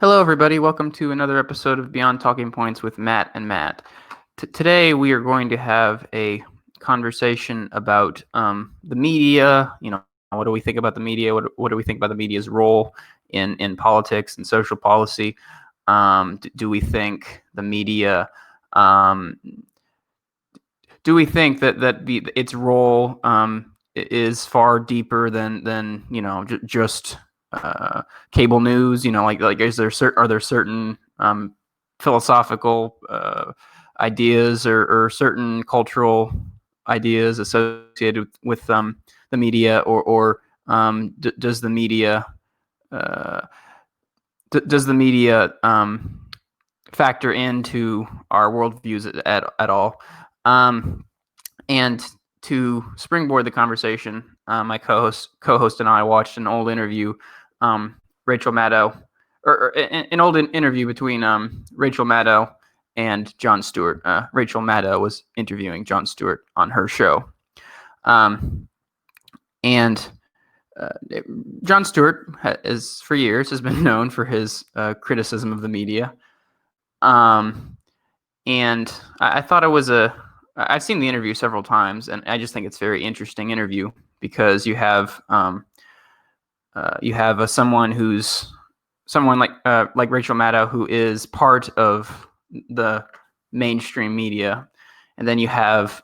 Hello, everybody. Welcome to another episode of Beyond Talking Points with Matt and Matt. Today, we are going to have a conversation about the media. What do we think about the media? What do we think about the media's role in politics and social policy? Do we think the media? Um, do we think that its role is far deeper than just cable news? Are there certain philosophical ideas or certain cultural ideas associated with the media, or does the media uh, does the media factor into our worldviews at all? Um, and to springboard the conversation, my co-host and I watched an old interview, Rachel Maddow, or an old interview between Rachel Maddow and Jon Stewart. Rachel Maddow was interviewing Jon Stewart on her show, and Jon Stewart for years has been known for his criticism of the media. And I thought it was I've seen the interview several times, and I just think it's a very interesting interview because you have someone like Rachel Maddow, who is part of the mainstream media, and then you have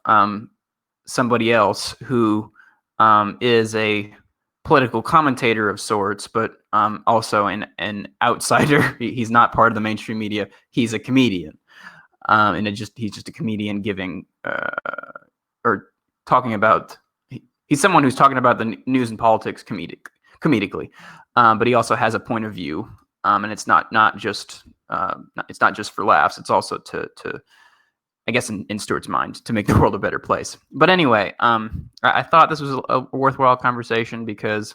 somebody else who is a political commentator of sorts, but also an outsider. He's not part of the mainstream media. He's a comedian. And he's just a comedian giving or talking about. He's someone who's talking about the news and politics comedically, but he also has a point of view, and it's not just for laughs. It's also to I guess in Stewart's mind, to make the world a better place. But anyway, I thought this was a worthwhile conversation because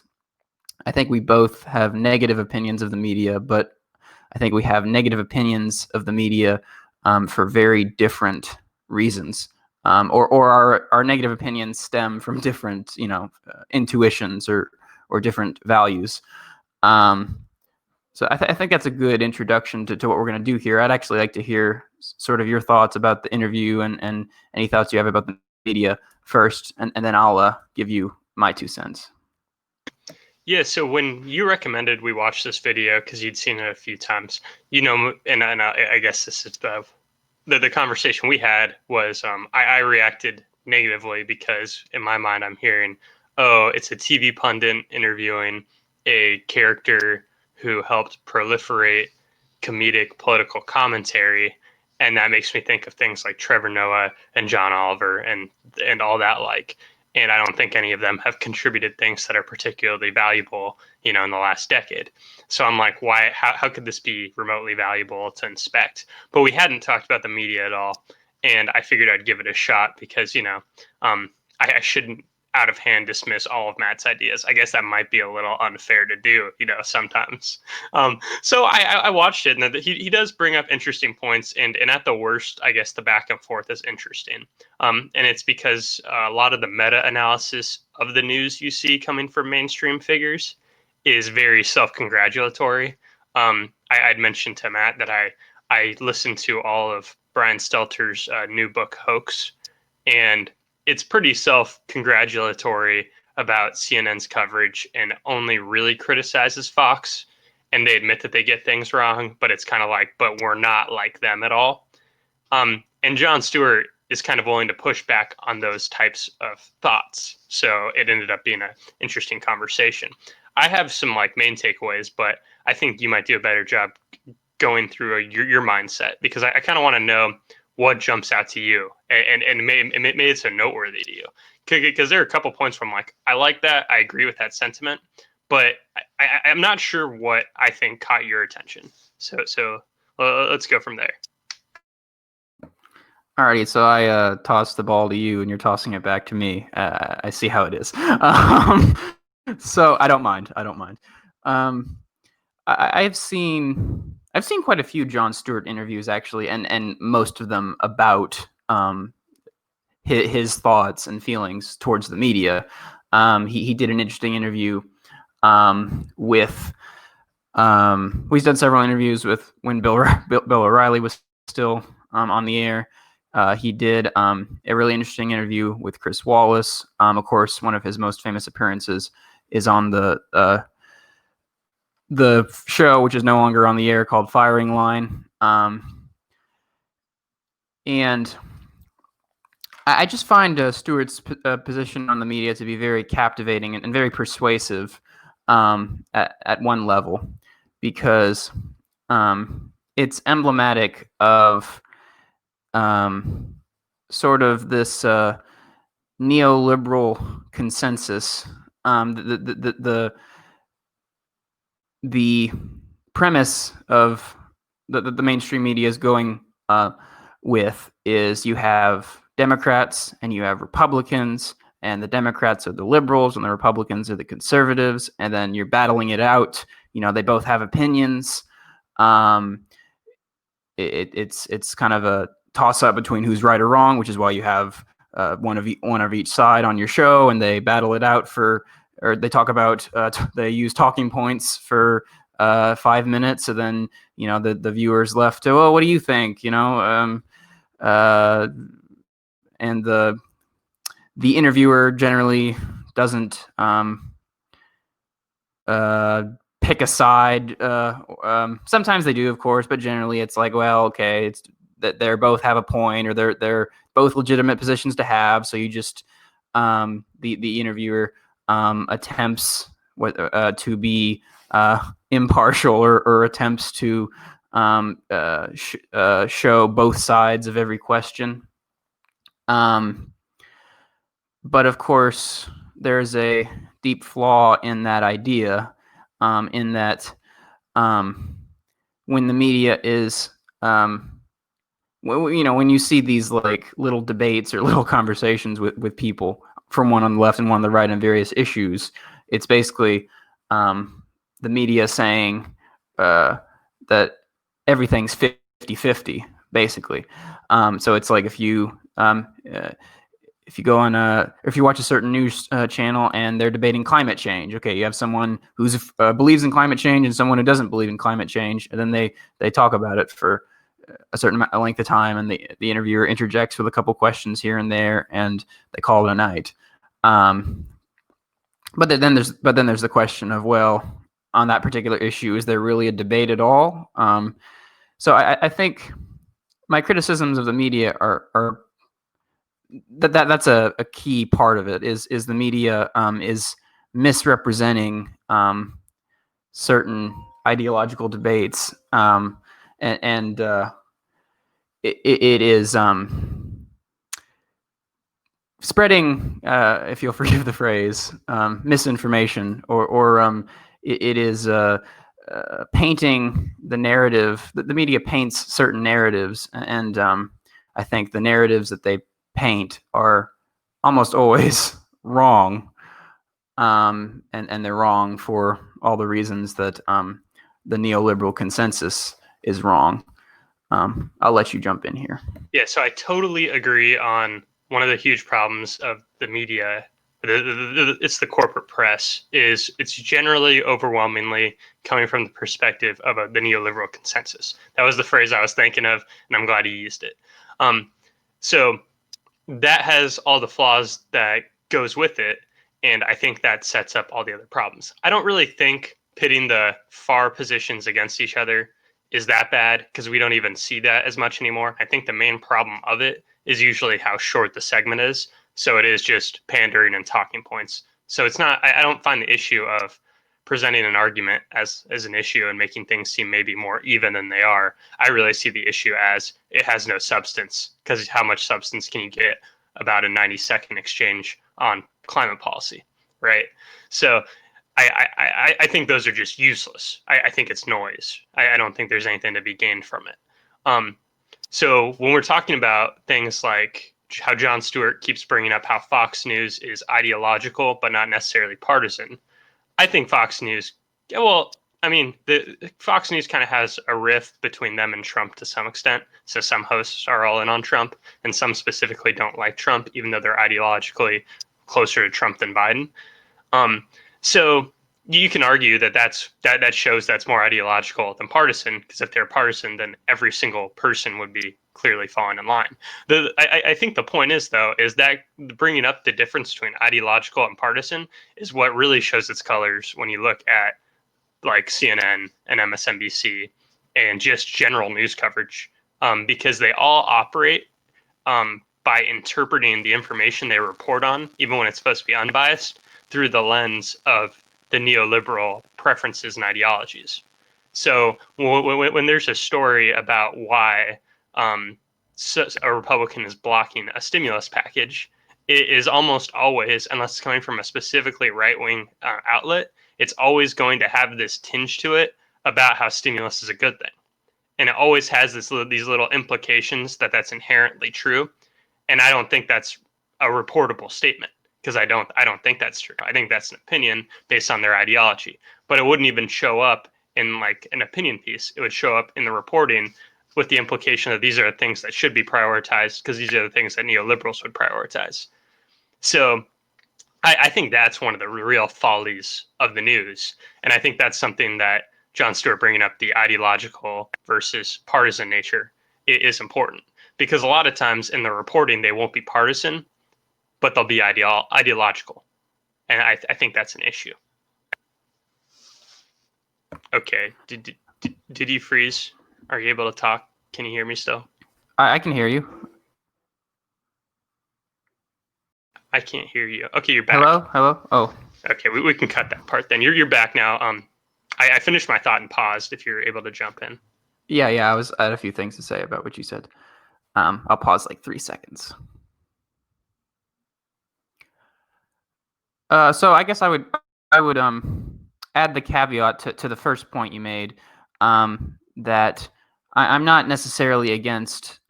I think we both have negative opinions of the media, but I think we have negative opinions of the media for very different reasons, or our negative opinions stem from different, intuitions or different values. So I think that's a good introduction to what we're going to do here. I'd actually like to hear sort of your thoughts about the interview and any thoughts you have about the media first, and then I'll give you my 2 cents. Yeah, so when you recommended we watch this video because you'd seen it a few times, and I guess this is the conversation we had was I reacted negatively because in my mind I'm hearing, oh, it's a TV pundit interviewing a character who helped proliferate comedic political commentary, and that makes me think of things like Trevor Noah and John Oliver and all that like. And I don't think any of them have contributed things that are particularly valuable, in the last decade. So I'm like, why? How could this be remotely valuable to inspect? But we hadn't talked about the media at all, and I figured I'd give it a shot because I shouldn't out of hand dismiss all of Matt's ideas. I guess that might be a little unfair to do, sometimes. So I watched it, and he does bring up interesting points, and at the worst, I guess the back and forth is interesting. And it's because a lot of the meta-analysis of the news you see coming from mainstream figures is very self-congratulatory. I'd mentioned to Matt that I listened to all of Brian Stelter's new book, Hoax, and it's pretty self-congratulatory about CNN's coverage and only really criticizes Fox. And they admit that they get things wrong, but it's kind of like, but we're not like them at all. And Jon Stewart is kind of willing to push back on those types of thoughts. So it ended up being an interesting conversation. I have some like main takeaways, but I think you might do a better job going through your mindset because I kind of want to know what jumps out to you and maybe it's so noteworthy to you because there are a couple points where I'm like, I like that, I agree with that sentiment, but I'm not sure what I think caught your attention. So let's go from there. Alrighty, so I tossed the ball to you, and you're tossing it back to me. I see how it is. So I don't mind. I've seen quite a few Jon Stewart interviews actually, and most of them about his thoughts and feelings towards the media. He did an interesting interview with He's done several interviews with when Bill O'Reilly was still on the air. He did a really interesting interview with Chris Wallace. Of course, one of his most famous appearances is on the show, which is no longer on the air, called Firing Line. And I just find Stewart's position on the media to be very captivating and very persuasive at one level, because it's emblematic of sort of this neoliberal consensus. The premise of the mainstream media is going with is you have Democrats and you have Republicans, and the Democrats are the liberals and the Republicans are the conservatives, and then you're battling it out. They both have opinions. It's kind of a toss up between who's right or wrong, which is why you have one of each side on your show, and they battle it out or they talk about they use talking points for 5 minutes, and then the viewers left to, oh, what do you think? And the interviewer generally doesn't pick a side. Sometimes they do, of course, but generally it's like, well, okay, it's that they both have a point, or they're both legitimate positions to have. So you just the interviewer attempts to be impartial, or attempts to show both sides of every question. But of course, there's a deep flaw in that idea, in that when the media is, when you see these like little debates or little conversations with people from one on the left and one on the right on various issues, it's basically the media saying that everything's 50-50, basically. So it's like if you go on if you watch a certain news channel and they're debating climate change, okay, you have someone who believes in climate change and someone who doesn't believe in climate change, and then they talk about it for a certain length of time, and the interviewer interjects with a couple questions here and there, and they call it a night. But then there's the question of, well, on that particular issue, is there really a debate at all? So I think my criticisms of the media are that's a key part of it, is the media is misrepresenting certain ideological debates, and it is spreading, if you'll forgive the phrase, misinformation, or it is painting the narrative. The media paints certain narratives, and I think the narratives that they paint are almost always wrong, and they're wrong for all the reasons that the neoliberal consensus is wrong. I'll let you jump in here. Yeah, so I totally agree on one of the huge problems of the media. It's the corporate press. It's generally overwhelmingly coming from the perspective of the neoliberal consensus. That was the phrase I was thinking of, and I'm glad you used it. So that has all the flaws that goes with it, and I think that sets up all the other problems. I don't really think pitting the far positions against each other is that bad, because we don't even see that as much anymore. I think the main problem of it is usually how short the segment is. So it is just pandering and talking points. So it's not, I don't find the issue of presenting an argument as an issue and making things seem maybe more even than they are. I really see the issue as it has no substance, because how much substance can you get about a 90-second exchange on climate policy, right? So I think those are just useless. I think it's noise. I don't think there's anything to be gained from it. So when we're talking about things like how Jon Stewart keeps bringing up how Fox News is ideological but not necessarily partisan, I think Fox News, well, I mean, the Fox News kind of has a rift between them and Trump to some extent. So some hosts are all in on Trump, and some specifically don't like Trump, even though they're ideologically closer to Trump than Biden. So you can argue that shows that's more ideological than partisan, because if they're partisan, then every single person would be clearly falling in line. I think the point is, though, is that bringing up the difference between ideological and partisan is what really shows its colors when you look at like CNN and MSNBC and just general news coverage, because they all operate by interpreting the information they report on, even when it's supposed to be unbiased, through the lens of the neoliberal preferences and ideologies. So when there's a story about why a Republican is blocking a stimulus package, it is almost always, unless it's coming from a specifically right-wing outlet, it's always going to have this tinge to it about how stimulus is a good thing. And it always has these little implications that that's inherently true. And I don't think that's a reportable statement, because I don't think that's true. I think that's an opinion based on their ideology. But it wouldn't even show up in like an opinion piece. It would show up in the reporting with the implication that these are the things that should be prioritized, because these are the things that neoliberals would prioritize. So I think that's one of the real follies of the news. And I think that's something that Jon Stewart bringing up, the ideological versus partisan nature, is important. Because a lot of times in the reporting, they won't be partisan, but they'll be ideological. And I think that's an issue. Okay. Did you freeze? Are you able to talk? Can you hear me still? I can hear you. I can't hear you. Okay, you're back. Hello? Oh. Okay, we can cut that part then. You're back now. I finished my thought and paused if you're able to jump in. Yeah, I had a few things to say about what you said. I'll pause like 3 seconds. So I guess I would add the caveat to the first point you made, that I'm not necessarily against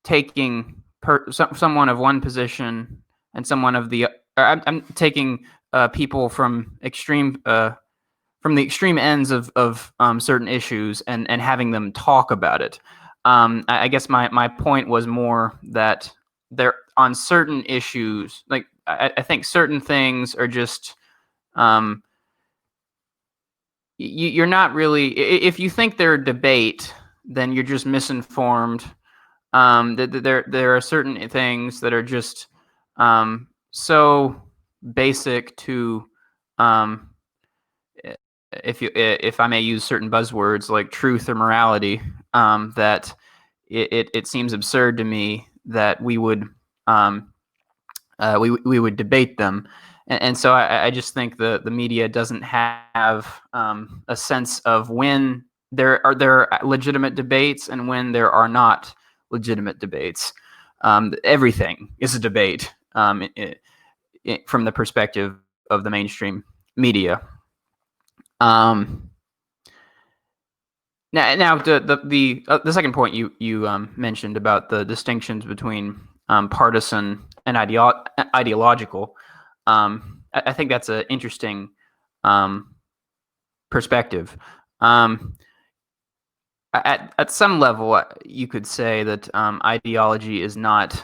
taking someone of one position and someone of the. I'm taking people from the extreme ends of certain issues and having them talk about it. I guess my point was more that there on certain issues, like I think certain things are just you're not really, if you think they're a debate, then you're just misinformed. There are certain things that are just so basic to if I may use certain buzzwords like truth or morality, that it seems absurd to me that we would debate them, and so I just think the media doesn't have a sense of when there are legitimate debates and when there are not legitimate debates. Everything is a debate from the perspective of the mainstream media. Now the second point you mentioned about the distinctions between partisan and ideological, I think that's an interesting perspective. At some level, you could say that ideology is not,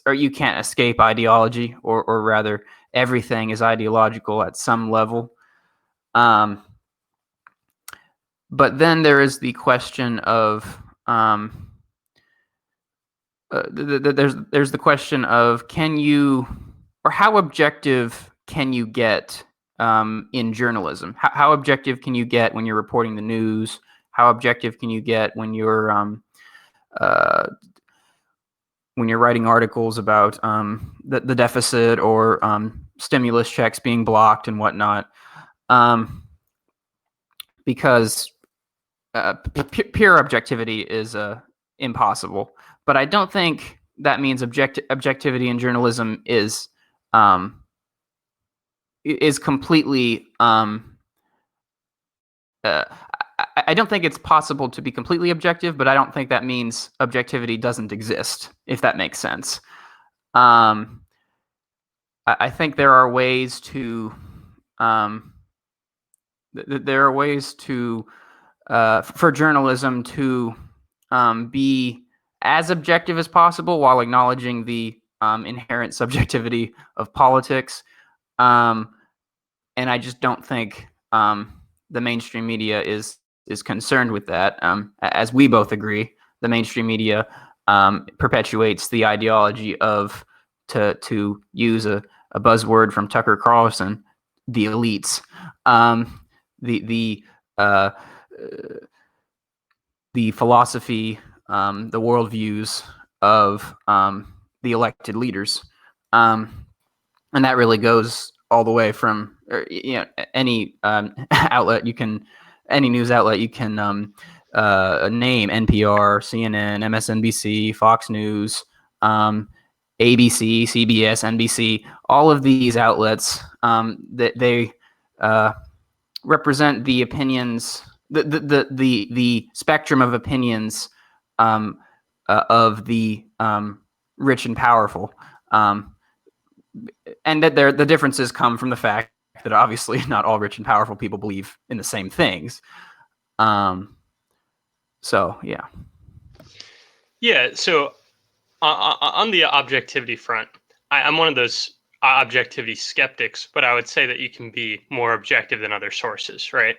or you can't escape ideology, or rather, everything is ideological at some level. But then there is the question of there's the question of can you, or how objective can you get in journalism? How objective can you get when you're reporting the news? How objective can you get when you're writing articles about the deficit or stimulus checks being blocked and whatnot? Because pure objectivity is impossible. But I don't think that means objectivity in journalism is completely. I don't think it's possible to be completely objective, but I don't think that means objectivity doesn't exist, if that makes sense. I think there are ways to for journalism to be as objective as possible while acknowledging the inherent subjectivity of politics. And I just don't think the mainstream media is concerned with that. As we both agree, the mainstream media perpetuates the ideology of, to use a buzzword from Tucker Carlson, the elites, the uh, the philosophy, the worldviews of the elected leaders, and that really goes all the way from any outlet you can, any news outlet you can name: NPR, CNN, MSNBC, Fox News, ABC, CBS, NBC. All of these outlets, that they represent the opinions, the spectrum of opinions of the rich and powerful. And that the differences come from the fact that obviously not all rich and powerful people believe in the same things. So yeah. Yeah. So on the objectivity front, I'm one of those objectivity skeptics, but I would say that you can be more objective than other sources, right?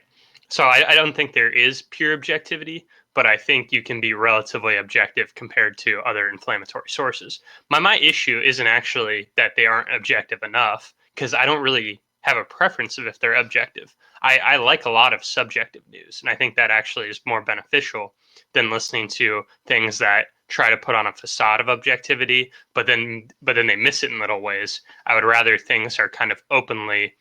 So I don't think there is pure objectivity, but I think you can be relatively objective compared to other inflammatory sources. My issue isn't actually that they aren't objective enough, because I don't really have a preference of if they're objective. I like a lot of subjective news, and I think that actually is more beneficial than listening to things that try to put on a facade of objectivity, but then they miss it in little ways. I would rather things are kind of openly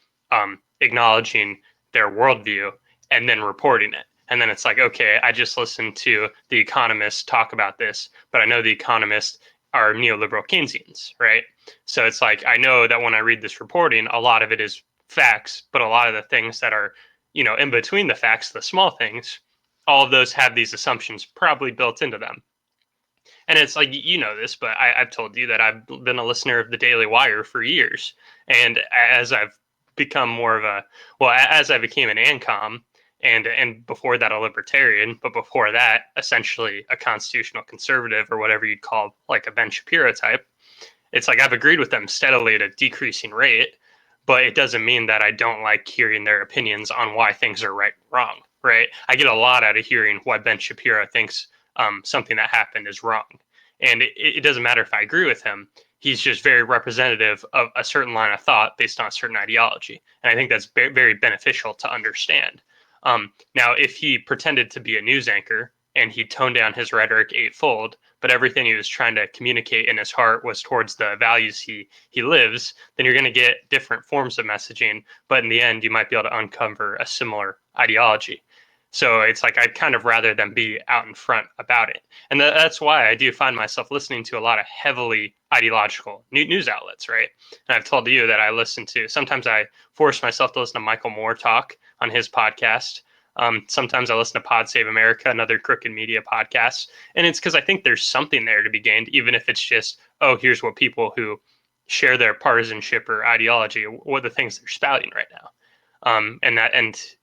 acknowledging their worldview and then reporting it. And then it's like, okay, I just listened to The Economist talk about this, but I know The Economist are neoliberal Keynesians, right? So it's like, I know that when I read this reporting, a lot of it is facts, but a lot of the things that are, in between the facts, the small things, all of those have these assumptions probably built into them. And it's like, this, but I've told you that I've been a listener of the Daily Wire for years. And as I've become more of as I became an ANCOM, and before that a libertarian, but before that essentially a constitutional conservative, or whatever you'd call like a Ben Shapiro type, it's like I've agreed with them steadily at a decreasing rate, but it doesn't mean that I don't like hearing their opinions on why things are right and wrong, right? I get a lot out of hearing why Ben Shapiro thinks something that happened is wrong. And it doesn't matter if I agree with him. He's just very representative of a certain line of thought based on a certain ideology. And I think that's very beneficial to understand. Now, if he pretended to be a news anchor and he toned down his rhetoric eightfold, but everything he was trying to communicate in his heart was towards the values he lives, then you're going to get different forms of messaging. But in the end, you might be able to uncover a similar ideology. So it's like I'd kind of rather them be out in front about it. And that's why I do find myself listening to a lot of heavily ideological news outlets, right? And I've told you that I listen to, sometimes I force myself to listen to Michael Moore talk on his podcast. Sometimes I listen to Pod Save America, another crooked media podcast. And it's because I think there's something there to be gained, even if it's just, oh, here's what people who share their partisanship or ideology, what are the things they're spouting right now. And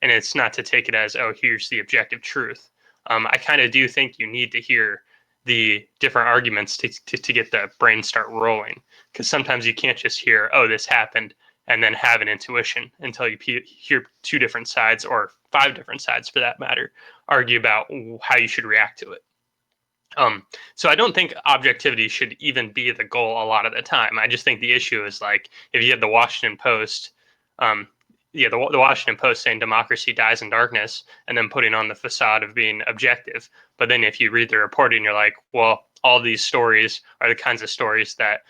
it's not to take it as, oh, here's the objective truth. I kind of do think you need to hear the different arguments to get the brain start rolling, because sometimes you can't just hear, oh, this happened, and then have an intuition until you hear two different sides, or five different sides for that matter, argue about how you should react to it. So I don't think objectivity should even be the goal a lot of the time. I just think the issue is like if you had the Washington Post, the Washington Post saying democracy dies in darkness, and then putting on the facade of being objective. But then if you read the reporting, you're like, well, all these stories are the kinds of stories that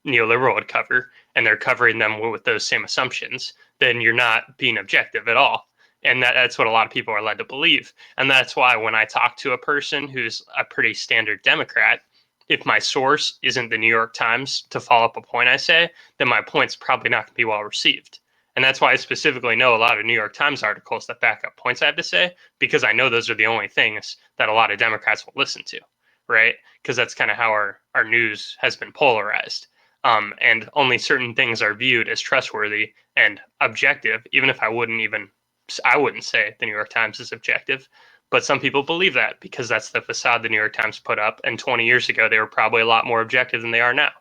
neoliberal would cover, and they're covering them with those same assumptions. Then you're not being objective at all. And that's what a lot of people are led to believe. And that's why when I talk to a person who's a pretty standard Democrat, if my source isn't the New York Times to follow up a point I say, then my point's probably not going to be well received. And that's why I specifically know a lot of New York Times articles that back up points I have to say, because I know those are the only things that a lot of Democrats will listen to, right? Because that's kind of how our news has been polarized. And only certain things are viewed as trustworthy and objective, even if I wouldn't say the New York Times is objective. But some people believe that because that's the facade the New York Times put up. And 20 years ago, they were probably a lot more objective than they are now.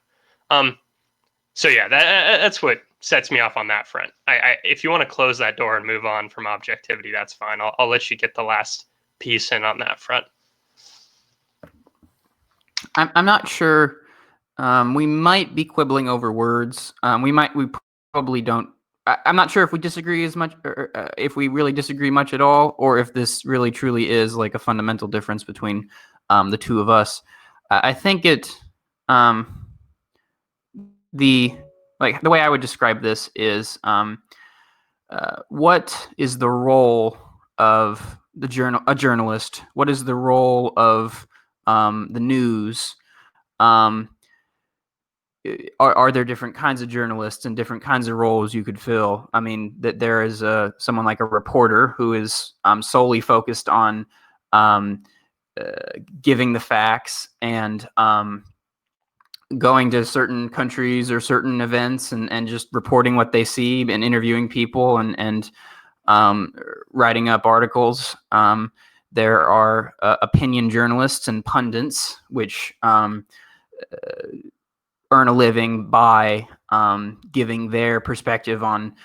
So yeah, that's what sets me off on that front. If you want to close that door and move on from objectivity, that's fine. I'll let you get the last piece in on that front. I'm not sure. We might be quibbling over words. We probably don't. I'm not sure if we disagree as much, or if we really disagree much at all, or if this really truly is like a fundamental difference between the two of us. I think the way I would describe this is what is the role of a journalist? What is the role of the news? Are there different kinds of journalists and different kinds of roles you could fill? I mean, that there is someone like a reporter who is solely focused on giving the facts and going to certain countries or certain events and just reporting what they see and interviewing people and writing up articles. There are opinion journalists and pundits, which earn a living by giving their perspective on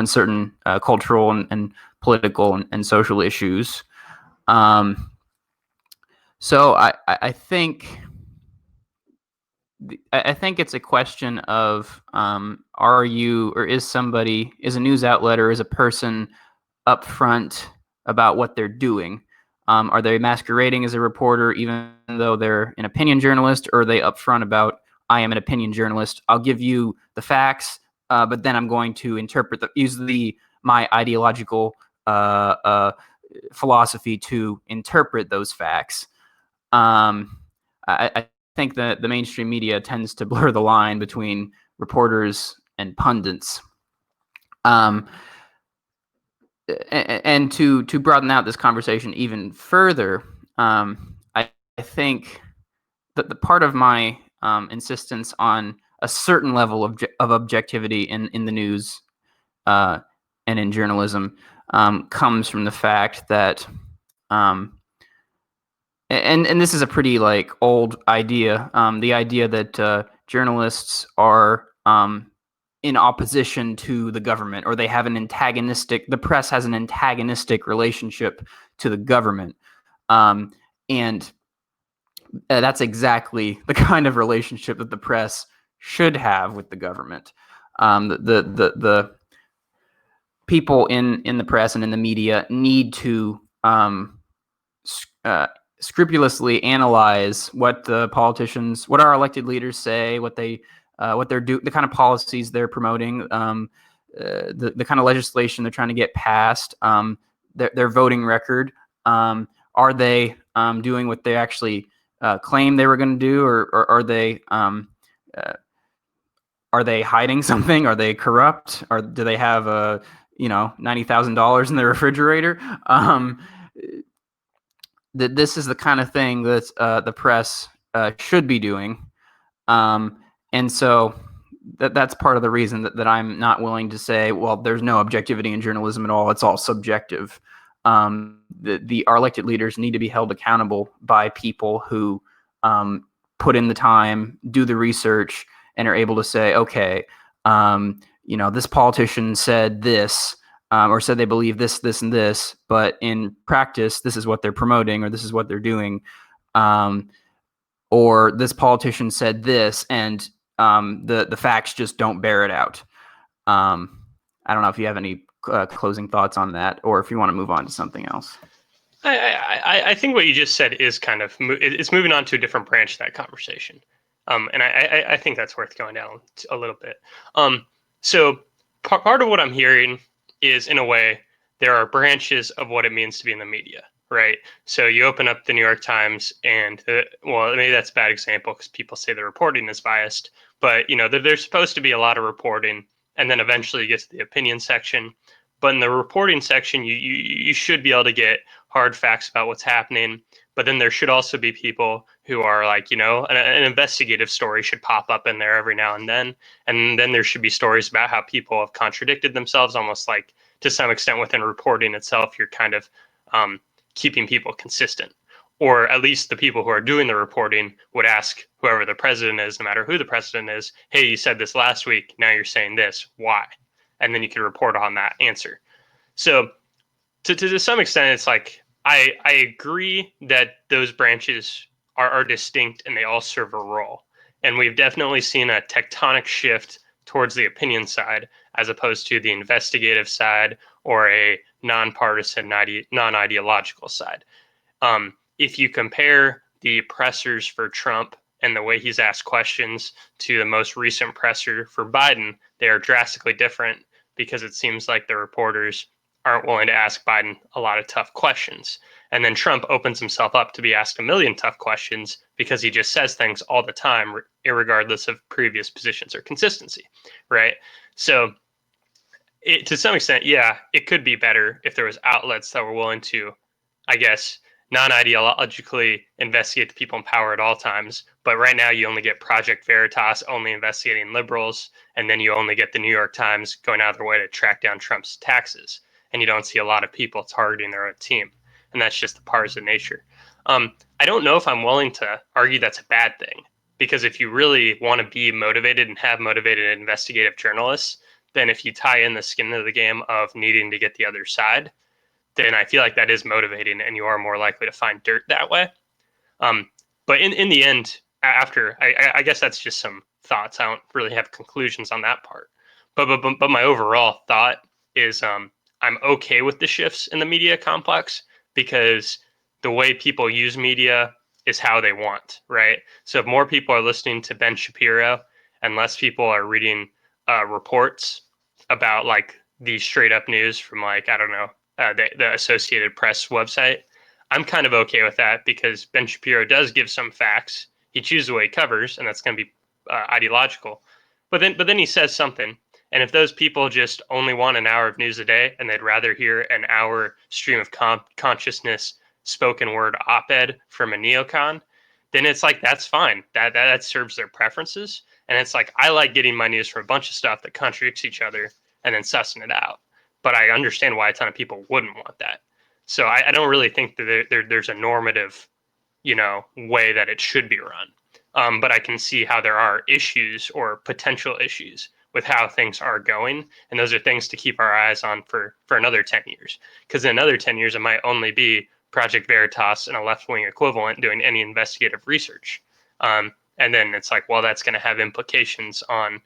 certain cultural and political and social issues. So I think it's a question of are you, or is somebody, is a news outlet or is a person upfront about what they're doing? Are they masquerading as a reporter even though they're an opinion journalist, or are they upfront about, I am an opinion journalist, I'll give you the facts, but then I'm going to use my ideological philosophy to interpret those facts. I think that the mainstream media tends to blur the line between reporters and pundits. And to broaden out this conversation even further, I think that the part of my insistence on a certain level of objectivity in the news and in journalism comes from the fact that, and this is a pretty like old idea, the idea that journalists are in opposition to the government, or they have the press has an antagonistic relationship to the government. And that's exactly the kind of relationship that the press should have with the government. The people in the press and in the media need to scrupulously analyze what our elected leaders say, what they're doing, the kind of policies they're promoting, the kind of legislation they're trying to get passed, their voting record. Are they doing what they actually claim they were going to do, or are they hiding something? Are they corrupt? Or do they have $90,000 in their refrigerator? That this is the kind of thing that the press should be doing. And so that's part of the reason that I'm not willing to say, well, there's no objectivity in journalism at all. It's all subjective. Our elected leaders need to be held accountable by people who put in the time, do the research, and are able to say, okay, this politician said this, or said they believe this, this, and this, but in practice, this is what they're promoting, or this is what they're doing. Or this politician said this, and the facts just don't bear it out. I don't know if you have any closing thoughts on that, or if you want to move on to something else. I think what you just said is kind of, it's moving on to a different branch of that conversation. And I think that's worth going down a little bit. So part of what I'm hearing is, in a way, there are branches of what it means to be in the media, right? So you open up the New York Times and, well, maybe that's a bad example because people say the reporting is biased, but, there's supposed to be a lot of reporting, and then eventually you get to the opinion section. But in the reporting section, you should be able to get hard facts about what's happening. But then there should also be people who are like, an investigative story should pop up in there every now and then. And then there should be stories about how people have contradicted themselves, almost like to some extent within reporting itself, you're kind of keeping people consistent. or at least the people who are doing the reporting would ask whoever the president is, no matter who the president is, hey, you said this last week, now you're saying this, why? And then you could report on that answer. So to some extent, it's like I agree that those branches are distinct and they all serve a role. And we've definitely seen a tectonic shift towards the opinion side as opposed to the investigative side or a nonpartisan, non-ideological side. If you compare the pressers for Trump and the way he's asked questions to the most recent presser for Biden, they are drastically different because it seems like the reporters aren't willing to ask Biden a lot of tough questions. And then Trump opens himself up to be asked a million tough questions because he just says things all the time, regardless of previous positions or consistency, right? So to some extent, yeah, it could be better if there was outlets that were willing to, I guess, non-ideologically investigate the people in power at all times. But right now you only get Project Veritas only investigating liberals, and then you only get the New York Times going out of their way to track down Trump's taxes. And you don't see a lot of people targeting their own team. And that's just the partisan nature. I don't know if I'm willing to argue that's a bad thing, because if you really want to be motivated and have motivated investigative journalists, then if you tie in the skin of the game of needing to get the other side, then I feel like that is motivating and you are more likely to find dirt that way. But in the end, after, I guess that's just some thoughts. I don't really have conclusions on that part. But my overall thought is I'm okay with the shifts in the media complex because the way people use media is how they want, right? So if more people are listening to Ben Shapiro and less people are reading reports about like the straight up news from like, I don't know, the Associated Press website, I'm kind of okay with that because Ben Shapiro does give some facts. He chooses the way he covers, and that's going to be ideological. But then he says something, and if those people just only want an hour of news a day and they'd rather hear an hour stream of consciousness spoken word op-ed from a neocon, then it's like that's fine. That serves their preferences, and it's like I like getting my news from a bunch of stuff that contradicts each other and then sussing it out. But I understand why a ton of people wouldn't want that. So I don't really think that there's a normative, way that it should be run. But I can see how there are issues or potential issues with how things are going. And those are things to keep our eyes on for another 10 years. Because in another 10 years, it might only be Project Veritas and a left-wing equivalent doing any investigative research. And then it's like, well, that's going to have implications on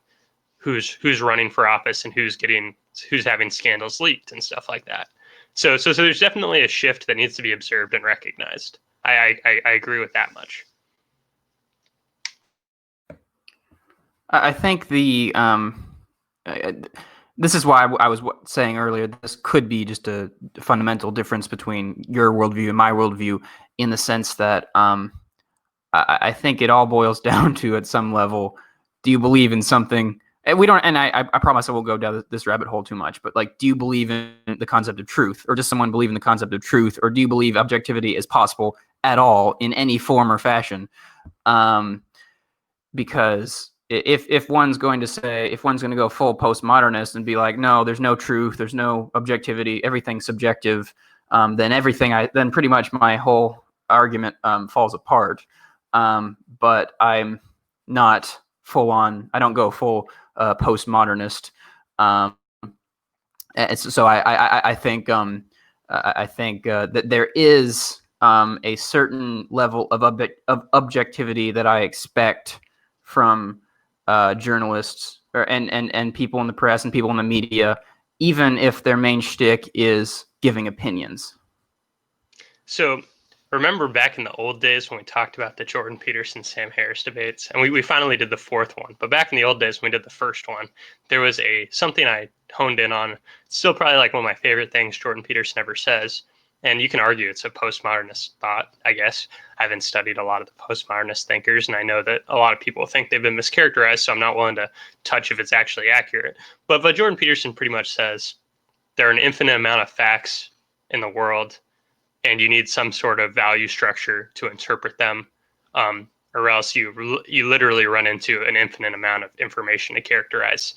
who's running for office and who's having scandals leaked and stuff like that. So there's definitely a shift that needs to be observed and recognized. I agree with that much. I think this is why I was saying earlier, this could be just a fundamental difference between your worldview and my worldview, in the sense that I think it all boils down to, at some level, do you believe in something? And we don't, and I promise I won't go down this rabbit hole too much, but like, do you believe in the concept of truth, or does someone believe in the concept of truth, or do you believe objectivity is possible at all in any form or fashion? Because if one's going to go full postmodernist and be like, no, there's no truth, there's no objectivity, everything's subjective, then pretty much my whole argument falls apart. But I'm not full on. I don't go full postmodernist. So I think that there is a certain level of objectivity that I expect from journalists and people in the press and people in the media, even if their main shtick is giving opinions. So remember back in the old days when we talked about the Jordan Peterson, Sam Harris debates, and we finally did the fourth one. But back in the old days when we did the first one, there was something I honed in on. It's still probably like one of my favorite things Jordan Peterson ever says. And you can argue it's a postmodernist thought, I guess. I haven't studied a lot of the postmodernist thinkers, and I know that a lot of people think they've been mischaracterized, so I'm not willing to touch if it's actually accurate. But Jordan Peterson pretty much says there are an infinite amount of facts in the world, and you need some sort of value structure to interpret them, or else you literally run into an infinite amount of information to characterize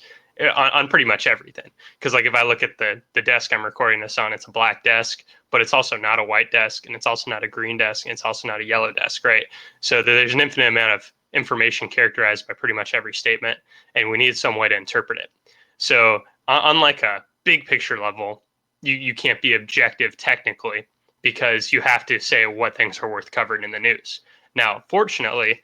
on pretty much everything. Because like if I look at the desk I'm recording this on, it's a black desk, but it's also not a white desk, and it's also not a green desk, and it's also not a yellow desk, right? So there's an infinite amount of information characterized by pretty much every statement, and we need some way to interpret it. So on like a big picture level, you can't be objective technically because you have to say what things are worth covering in the news. Now, fortunately,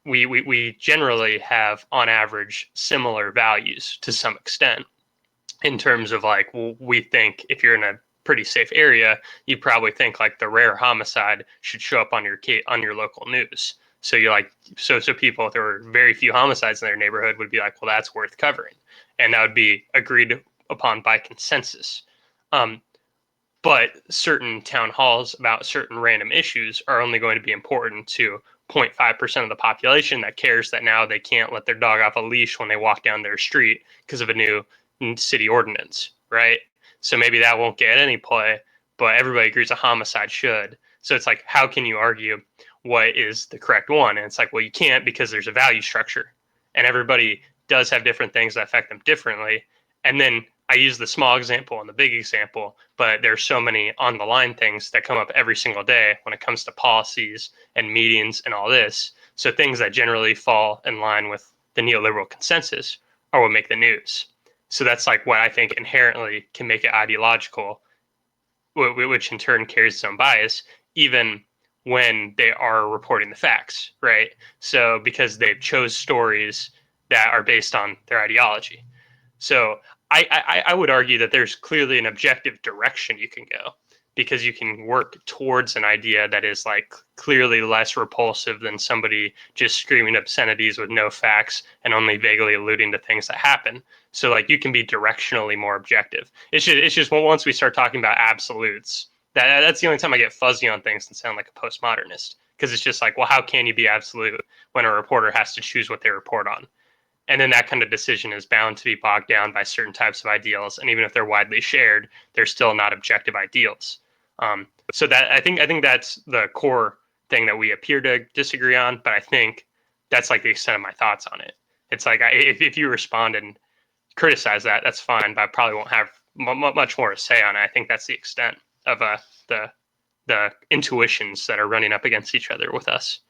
we generally have on average similar values to some extent in terms of like, well, we think if you're in a pretty safe area, you probably think like the rare homicide should show up on your local news. So you're like, so people, if there were very few homicides in their neighborhood, would be like, well, that's worth covering, and that would be agreed upon by consensus. But certain town halls about certain random issues are only going to be important to 0.5% of the population that cares that now they can't let their dog off a leash when they walk down their street because of a new city ordinance, right? So maybe that won't get any play, but everybody agrees a homicide should. So it's like, how can you argue what is the correct one? And it's like, well, you can't, because there's a value structure, and everybody does have different things that affect them differently. And then I use the small example and the big example, but there's so many on the line things that come up every single day when it comes to policies and meetings and all this. So things that generally fall in line with the neoliberal consensus are what make the news. So that's like what I think inherently can make it ideological, which in turn carries its own bias, even when they are reporting the facts, right? So because they've chose stories that are based on their ideology. So I would argue that there's clearly an objective direction you can go, because you can work towards an idea that is like clearly less repulsive than somebody just screaming obscenities with no facts and only vaguely alluding to things that happen. So like you can be directionally more objective. It's just well, once we start talking about absolutes, that's the only time I get fuzzy on things and sound like a postmodernist, because it's just like, well, how can you be absolute when a reporter has to choose what they report on? And then that kind of decision is bound to be bogged down by certain types of ideals, and even if they're widely shared, they're still not objective ideals. So that I think that's the core thing that we appear to disagree on. But I think that's like the extent of my thoughts on it. It's like if you respond and criticize that, that's fine, but I probably won't have much more to say on it. I think that's the extent of the intuitions that are running up against each other with us.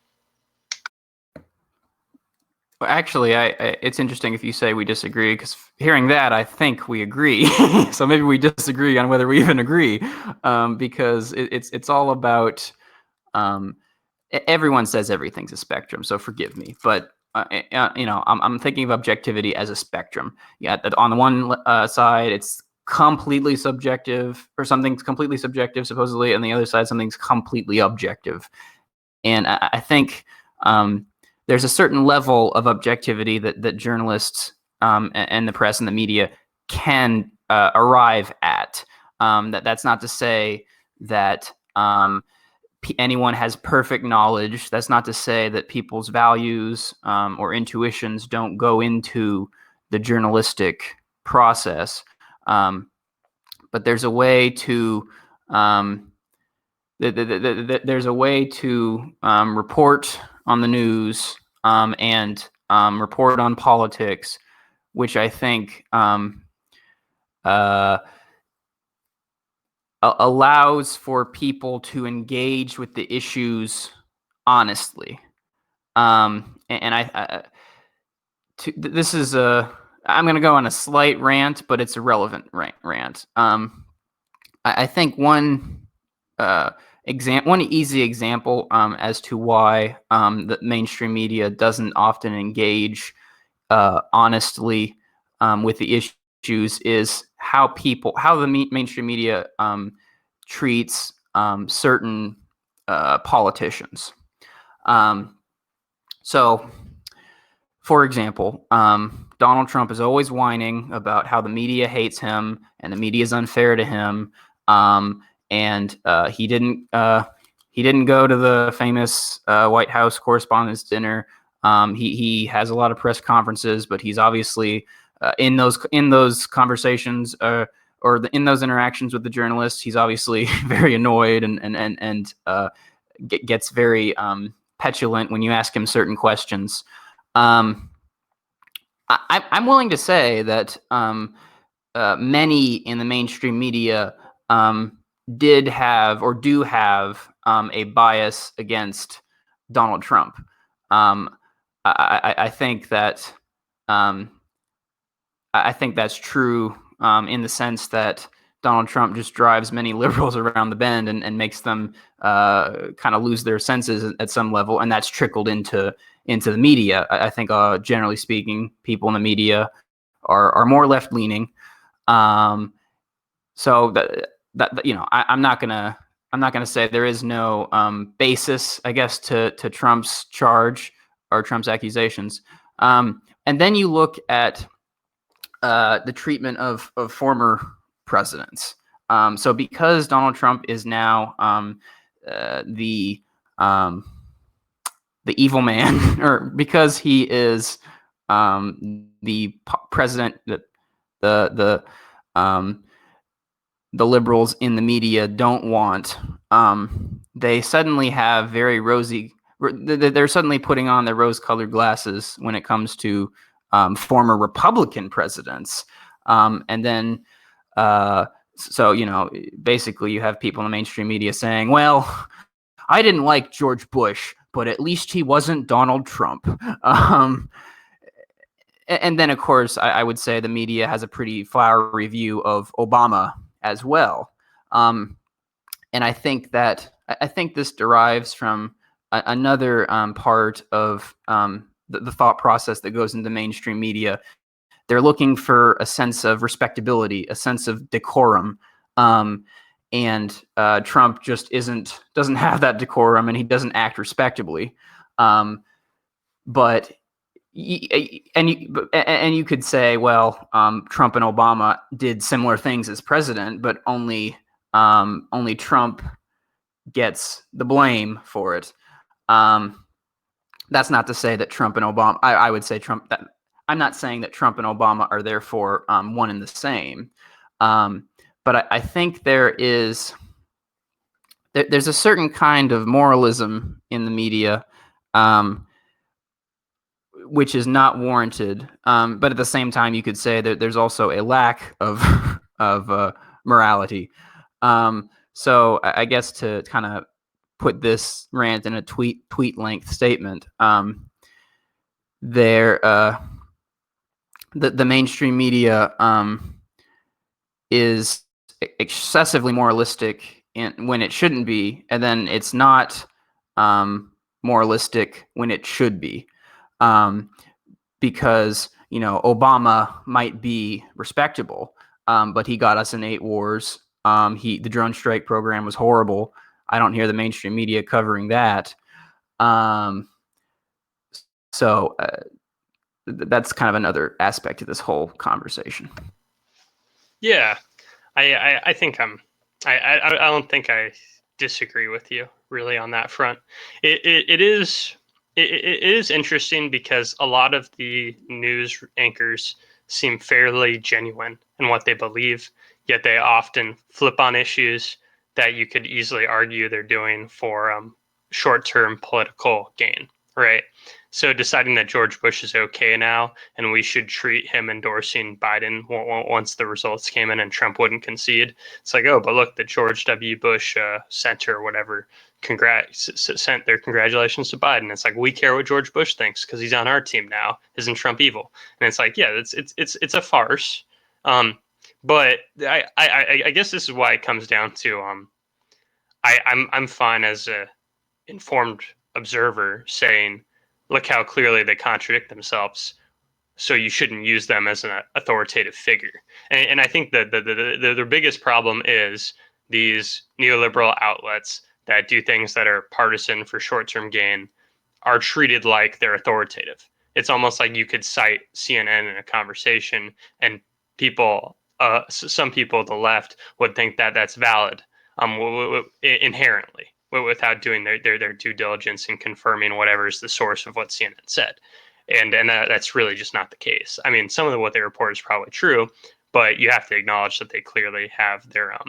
Well, actually, it's interesting if you say we disagree, because hearing that, I think we agree. So maybe we disagree on whether we even agree, because it's all about everyone says everything's a spectrum. So forgive me, but I'm thinking of objectivity as a spectrum. Yeah, on the one side, it's completely subjective, or something's completely subjective supposedly, and the other side, something's completely objective. And I think there's a certain level of objectivity that journalists and the press and the media can arrive at. That's not to say that anyone has perfect knowledge. That's not to say that people's values or intuitions don't go into the journalistic process. But there's a way to there's a way to report on the news and report on politics, which I think allows for people to engage with the issues honestly. This is I'm going to go on a slight rant, but it's a relevant rant. I think one easy example as to why the mainstream media doesn't often engage honestly with the issues is how the mainstream media treats certain politicians. So, for example, Donald Trump is always whining about how the media hates him and the media is unfair to him. And he didn't go to the famous White House Correspondents' Dinner. He has a lot of press conferences, but he's obviously in those conversations in those interactions with the journalists, he's obviously very annoyed and gets very petulant when you ask him certain questions. I'm willing to say that many in the mainstream media did have or do have a bias against Donald Trump. I think that I think that's true in the sense that Donald Trump just drives many liberals around the bend and makes them kind of lose their senses at some level, and that's trickled into the media. I think, generally speaking, people in the media are more left leaning. So that I'm not gonna say there is no basis, I guess, to Trump's charge or Trump's accusations. And then you look at the treatment of former presidents. So because Donald Trump is now the evil man, or because he is the president that um, the liberals in the media don't want, they suddenly have very rosy. They're suddenly putting on their rose-colored glasses when it comes to former Republican presidents, and then so basically you have people in the mainstream media saying, "Well, I didn't like George Bush, but at least he wasn't Donald Trump." And then, of course, I would say the media has a pretty flowery view of Obama as well. And I think this derives from another part of the thought process that goes into mainstream media. They're looking for a sense of respectability, a sense of decorum. And Trump just doesn't have that decorum, and he doesn't act respectably. But you could say, well, Trump and Obama did similar things as president, but only Trump gets the blame for it. That's not to say that Trump and Obama. I would say Trump. I'm not saying that Trump and Obama are therefore one and the same. But I think there's a certain kind of moralism in the media, which is not warranted. But at the same time, you could say that there's also a lack of morality. So I guess to kind of put this rant in a tweet length statement, the mainstream media is excessively moralistic when it shouldn't be, and then it's not moralistic when it should be. Because Obama might be respectable, but he got us in 8 wars. The drone strike program was horrible. I don't hear the mainstream media covering that. So that's kind of another aspect of this whole conversation. Yeah, I think I don't think I disagree with you really on that front. It is interesting because a lot of the news anchors seem fairly genuine in what they believe, yet they often flip on issues that you could easily argue they're doing for short-term political gain, right? So deciding that George Bush is okay now and we should treat him endorsing Biden once the results came in and Trump wouldn't concede. It's like, oh, but look, the George W. Bush Center or whatever sent their congratulations to Biden. It's like, we care what George Bush thinks because he's on our team now. Isn't Trump evil? And it's like, yeah, it's a farce. But I guess this is why it comes down to I'm fine as a informed observer saying, look how clearly they contradict themselves. So you shouldn't use them as an authoritative figure. And I think that the biggest problem is these neoliberal outlets that do things that are partisan for short-term gain are treated like they're authoritative. It's almost like you could cite CNN in a conversation and people, some people at the left would think that that's valid inherently, without doing their due diligence and confirming whatever is the source of what CNN said. And that's really just not the case. I mean, some of what they report is probably true, but you have to acknowledge that they clearly have their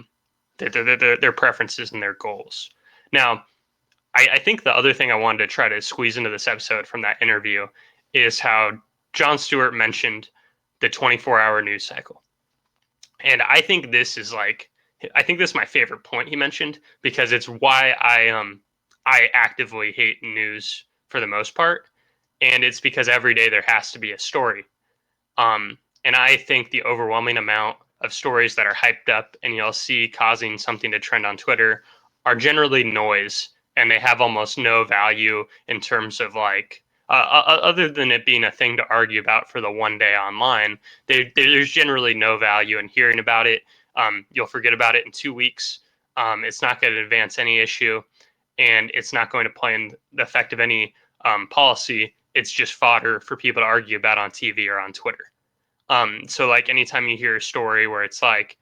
preferences and their goals. Now, I think the other thing I wanted to try to squeeze into this episode from that interview is how Jon Stewart mentioned the 24-hour news cycle. And I think this is my favorite point he mentioned, because it's why I actively hate news for the most part. And it's because every day there has to be a story. And I think the overwhelming amount of stories that are hyped up and you'll see causing something to trend on Twitter are generally noise, and they have almost no value in terms of other than it being a thing to argue about for the one day online. There's generally no value in hearing about it. You'll forget about it in 2 weeks. It's not going to advance any issue, and it's not going to play in the effect of any policy. It's just fodder for people to argue about on TV or on Twitter. So like anytime you hear a story where it's like,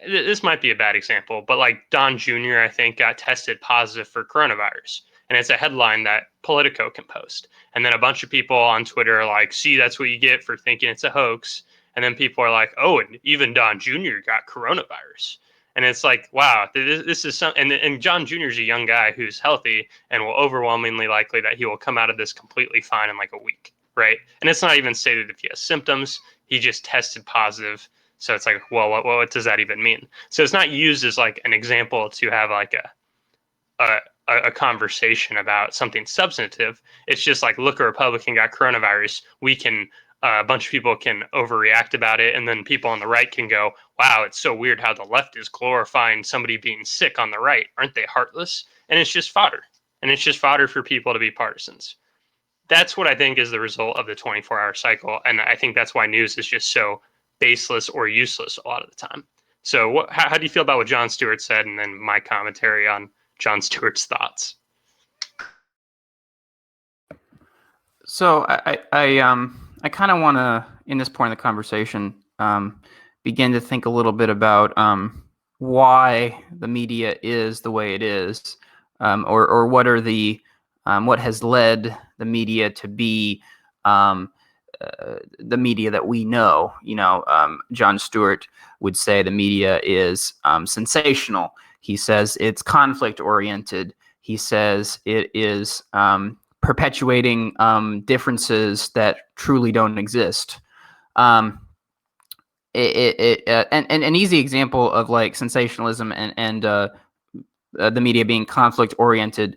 this might be a bad example, but like Don Jr., I think, got tested positive for coronavirus. And it's a headline that Politico can post. And then a bunch of people on Twitter are like, see, that's what you get for thinking it's a hoax. And then people are like, oh, and even Don Jr. got coronavirus. And it's like, wow, this is some, and John Jr. is a young guy who's healthy and will overwhelmingly likely that he will come out of this completely fine in like a week, right? And it's not even stated if he has symptoms. He just tested positive. So it's like, well, what does that even mean? So it's not used as like an example to have like a conversation about something substantive. It's just like, look, a Republican got coronavirus. We can, a bunch of people can overreact about it. And then people on the right can go, wow, it's so weird how the left is glorifying somebody being sick on the right. Aren't they heartless? And it's just fodder. And it's just fodder for people to be partisans. That's what I think is the result of the 24-hour cycle. And I think that's why news is just so baseless or useless a lot of the time. So how do you feel about what Jon Stewart said, and then my commentary on Jon Stewart's thoughts? So I kind of want to, in this point in the conversation, begin to think a little bit about why the media is the way it is, or what are the what has led the media to be the media that we know. Jon Stewart would say the media is sensational. He says it's conflict oriented. He says it is perpetuating differences that truly don't exist. And an easy example of like sensationalism and the media being conflict oriented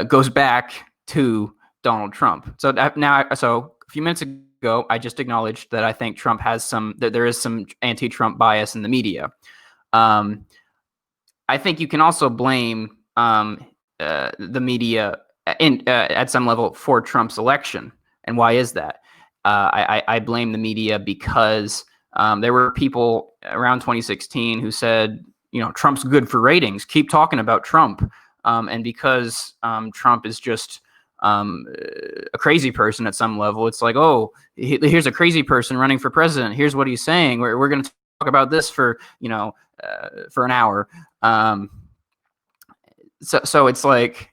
goes back to Donald Trump. So a few minutes ago, I just acknowledged that I think Trump has there is some anti-Trump bias in the media. I think you can also blame the media at some level for Trump's election. And why is that? I blame the media because there were people around 2016 who said, Trump's good for ratings. Keep talking about Trump. And because Trump is just a crazy person at some level, it's like, oh, here's a crazy person running for president. Here's what he's saying. We're going to talk about this for an hour. So it's like,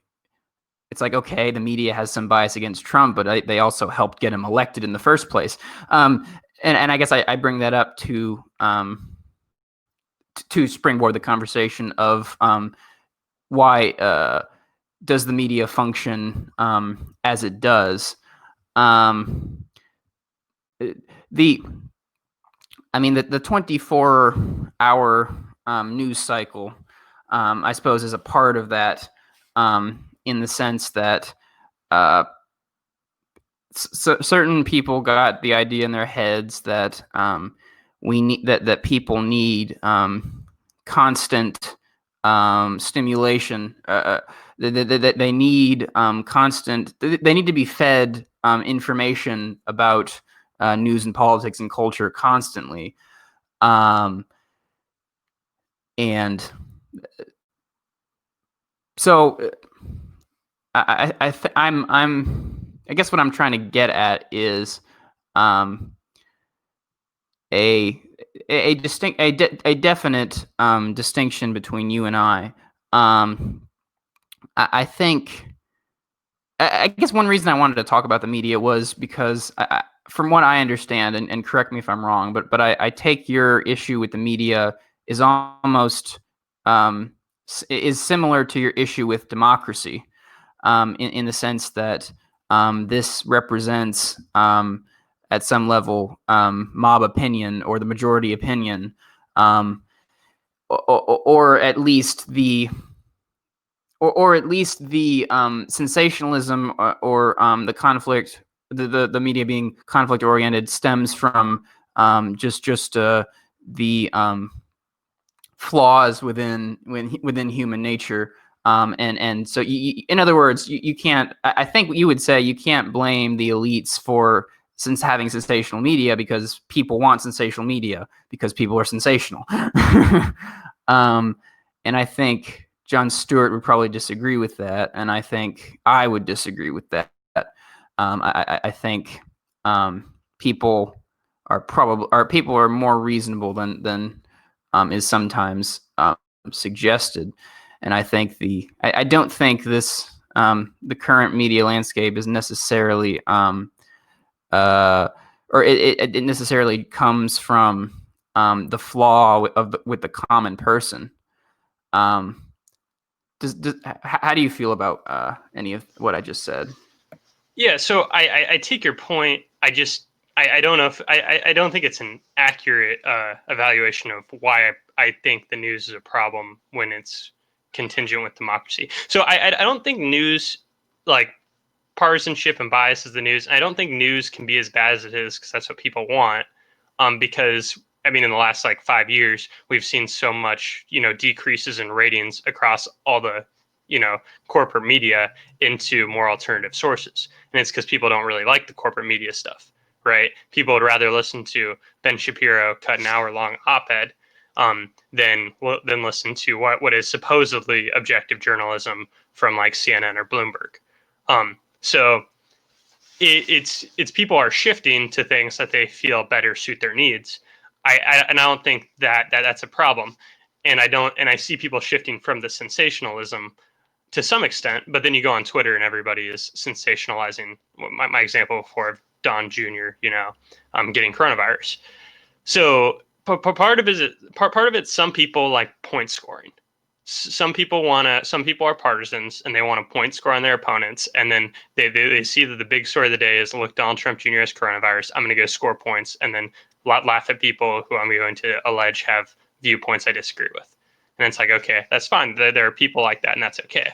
okay, the media has some bias against Trump, but they also helped get him elected in the first place. And I guess I bring that up to springboard the conversation of why does the media function as it does. The 24-hour news cycle, I suppose, is a part of that, in the sense that certain people got the idea in their heads that that people need constant stimulation. That they need constant. They need to be fed information about news and politics and culture constantly, and so I guess what I'm trying to get at is a definite distinction between you and I. I think, I guess one reason I wanted to talk about the media was because, from what I understand, and correct me if I'm wrong, but I take your issue with the media is almost is similar to your issue with democracy, in the sense that this represents at some level mob opinion or the majority opinion, or at least the sensationalism or the conflict, the media being conflict oriented stems from just the flaws within human nature. And so in other words, you can't. I think you would say you can't blame the elites for having sensational media, because people want sensational media because people are sensational. And I think Jon Stewart would probably disagree with that, and I think I would disagree with that. I think people are more reasonable than is sometimes suggested, and I think I don't think this the current media landscape is necessarily or it necessarily comes from the flaw with the common person. How do you feel about any of what I just said? Yeah, so I take your point. I don't know if I don't think it's an accurate evaluation of why I think the news is a problem when it's contingent with democracy. So I don't think news, like partisanship and bias, is the news. I don't think news can be as bad as it is because that's what people want. Because I mean, in the last like 5 years, we've seen so much, decreases in ratings across all the, corporate media into more alternative sources. And it's because people don't really like the corporate media stuff, right? People would rather listen to Ben Shapiro cut an hour-long op-ed than listen to what is supposedly objective journalism from like CNN or Bloomberg. So it's people are shifting to things that they feel better suit their needs. I don't think that's a problem, and I see people shifting from the sensationalism to some extent, but then you go on Twitter and everybody is sensationalizing. My example before of Don Jr., getting coronavirus. So part of it, some people like point scoring. Some people are partisans and they want to point score on their opponents, and then they see that the big story of the day is, look, Donald Trump Jr. has coronavirus, I'm going to go score points, and then laugh at people who I'm going to allege have viewpoints I disagree with. And it's like, okay, that's fine. There are people like that, and that's okay.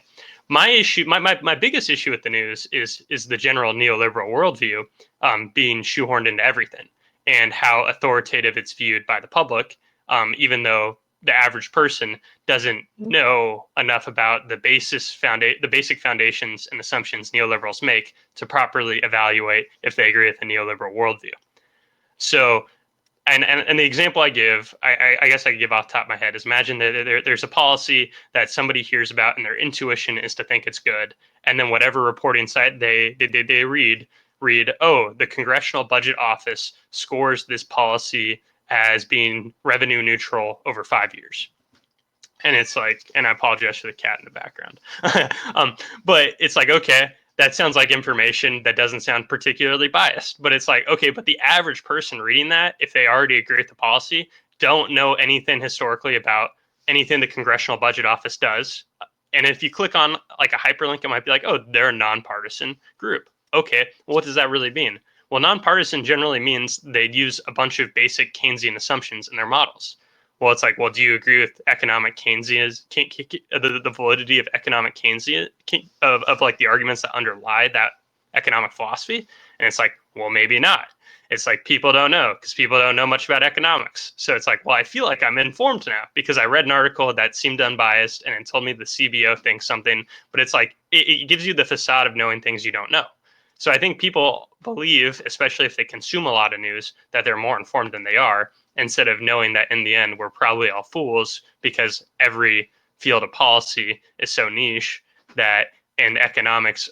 My issue, my biggest issue with the news is the general neoliberal worldview being shoehorned into everything, and how authoritative it's viewed by the public, even though the average person doesn't know enough about the basic foundations and assumptions neoliberals make to properly evaluate if they agree with the neoliberal worldview. So, and the example I give, I guess I could give off the top of my head, is imagine that there's a policy that somebody hears about and their intuition is to think it's good, and then whatever reporting site they read, oh, the Congressional Budget Office scores this policy as being revenue neutral over 5 years. And it's like, and I apologize for the cat in the background. But it's like, okay, that sounds like information that doesn't sound particularly biased. But it's like, okay, but the average person reading that, if they already agree with the policy, don't know anything historically about anything the Congressional Budget Office does. And if you click on like a hyperlink, it might be like, oh, they're a nonpartisan group. Okay, well, what does that really mean? Well, nonpartisan generally means they'd use a bunch of basic Keynesian assumptions in their models. Well, it's like, well, do you agree with economic Keynesian, the validity of economic Keynesian, of like the arguments that underlie that economic philosophy? And it's like, well, maybe not. It's like people don't know because people don't know much about economics. So it's like, well, I feel like I'm informed now because I read an article that seemed unbiased and it told me the CBO thinks something. But it's like, it gives you the facade of knowing things you don't know. So I think people believe, especially if they consume a lot of news, that they're more informed than they are, instead of knowing that in the end, we're probably all fools because every field of policy is so niche that, and economics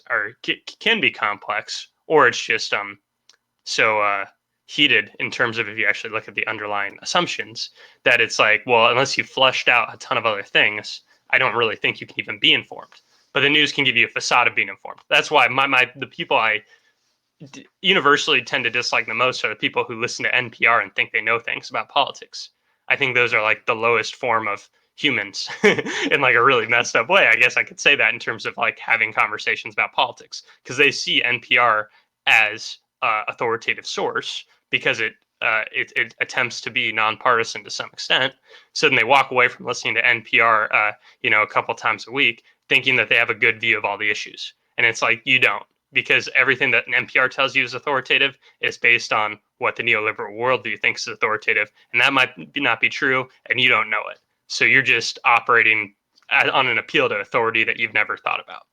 can be complex, or it's just so heated in terms of if you actually look at the underlying assumptions, that it's like, well, unless you fleshed out a ton of other things, I don't really think you can even be informed. But the news can give you a facade of being informed. That's why the people I universally tend to dislike the most are the people who listen to NPR and think they know things about politics. I think those are like the lowest form of humans in like a really messed up way. I guess I could say that in terms of like having conversations about politics, because they see NPR as authoritative source because it attempts to be nonpartisan to some extent. So then they walk away from listening to NPR, a couple times a week, thinking that they have a good view of all the issues. And it's like, you don't, because everything that an NPR tells you is authoritative is based on what the neoliberal worldview thinks is authoritative. And that might not be true, and you don't know it. So you're just operating on an appeal to authority that you've never thought about.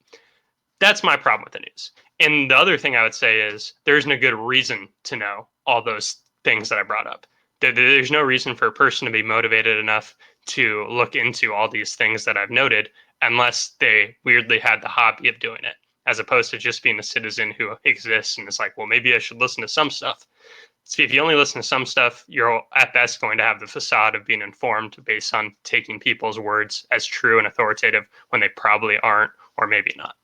That's my problem with the news. And the other thing I would say is there isn't a good reason to know all those things that I brought up. There's no reason for a person to be motivated enough to look into all these things that I've noted unless they weirdly had the hobby of doing it, as opposed to just being a citizen who exists and is like, well, maybe I should listen to some stuff. See, if you only listen to some stuff, you're at best going to have the facade of being informed based on taking people's words as true and authoritative when they probably aren't, or maybe not.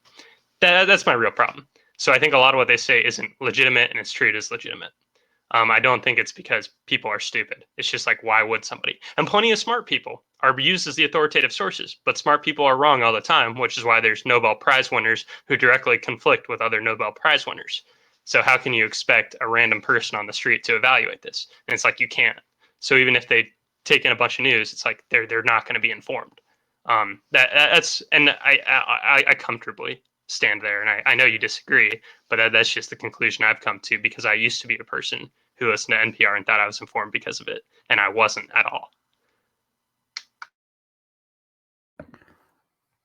That's my real problem. So I think a lot of what they say isn't legitimate and it's treated as legitimate. I don't think it's because people are stupid. It's just like, why would somebody? And plenty of smart people are used as the authoritative sources, but smart people are wrong all the time, which is why there's Nobel Prize winners who directly conflict with other Nobel Prize winners. So how can you expect a random person on the street to evaluate this? And it's like, you can't. So even if they take in a bunch of news, it's like they're not going to be informed. That's and I comfortably stand there, and I know you disagree, but that's just the conclusion I've come to, because I used to be a person who listened to NPR and thought I was informed because of it, and I wasn't at all.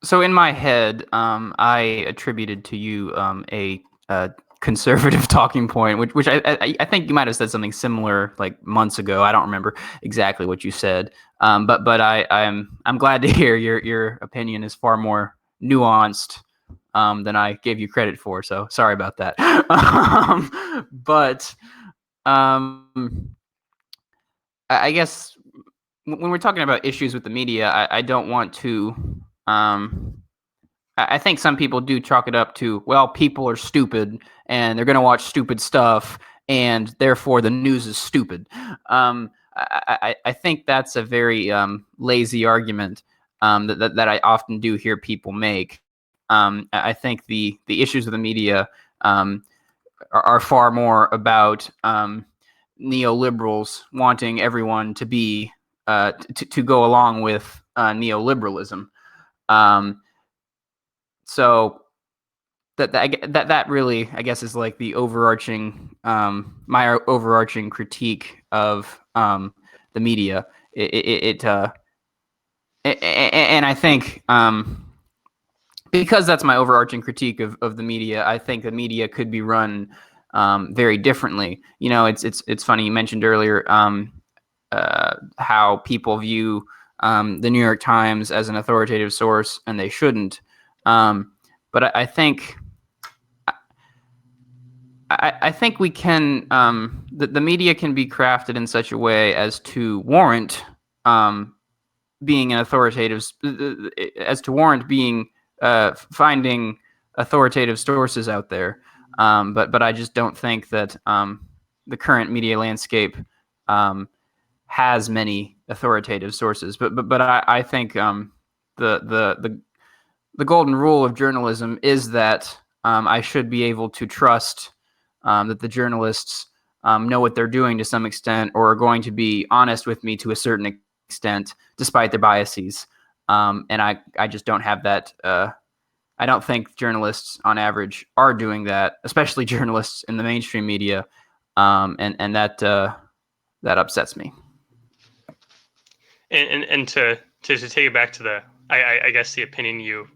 So in my head, I attributed to you a conservative talking point, which I think you might have said something similar like months ago. I don't remember exactly what you said, but I'm glad to hear your opinion is far more nuanced than I gave you credit for. So sorry about that. But I guess when we're talking about issues with the media, I don't want to. I think some people do chalk it up to, well, people are stupid and they're going to watch stupid stuff, and therefore the news is stupid. I think that's a very lazy argument that I often do hear people make. I think the issues of the media are far more about neoliberals wanting everyone to be to go along with neoliberalism. So that really, I guess, is like the overarching my overarching critique of the media. And I think because that's my overarching critique of the media, I think the media could be run very differently. You know, it's funny, you mentioned earlier how people view the New York Times as an authoritative source, and they shouldn't. But I think we can the media can be crafted in such a way as to warrant being an authoritative, finding authoritative sources out there. But I just don't think that the current media landscape has many authoritative sources. But I think the golden rule of journalism is that I should be able to trust that the journalists know what they're doing to some extent, or are going to be honest with me to a certain extent, despite their biases. And I just don't have that. I don't think journalists on average are doing that, especially journalists in the mainstream media. And that upsets me. And to take it back to I guess the opinion you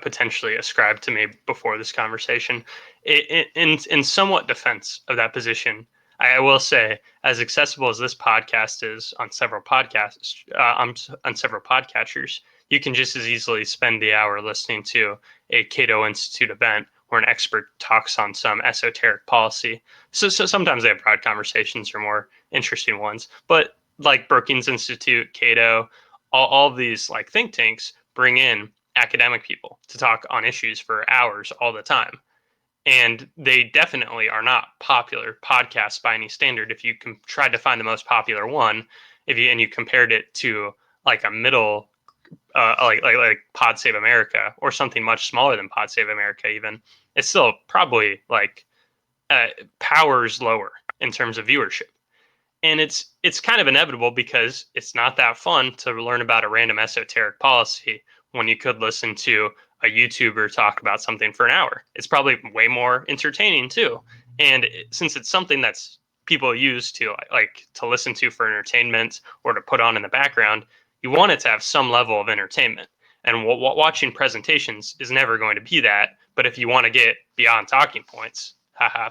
potentially ascribed to me before this conversation, in somewhat defense of that position, I will say, as accessible as this podcast is on several podcasts, on several podcatchers, you can just as easily spend the hour listening to a Cato Institute event where an expert talks on some esoteric policy. So sometimes they have broad conversations or more interesting ones, but like Brookings Institute, Cato, all these like think tanks bring in academic people to talk on issues for hours all the time. And they definitely are not popular podcasts by any standard. If you tried to find the most popular one, and you compared it to like a middle like Pod Save America or something much smaller than Pod Save America, even, it's still probably like powers lower in terms of viewership. And it's kind of inevitable because it's not that fun to learn about a random esoteric policy when you could listen to a YouTuber talk about something for an hour. It's probably way more entertaining too. And since it's something that's people use to listen to for entertainment or to put on in the background, you want it to have some level of entertainment. And watching presentations is never going to be that. But if you want to get beyond talking points, haha,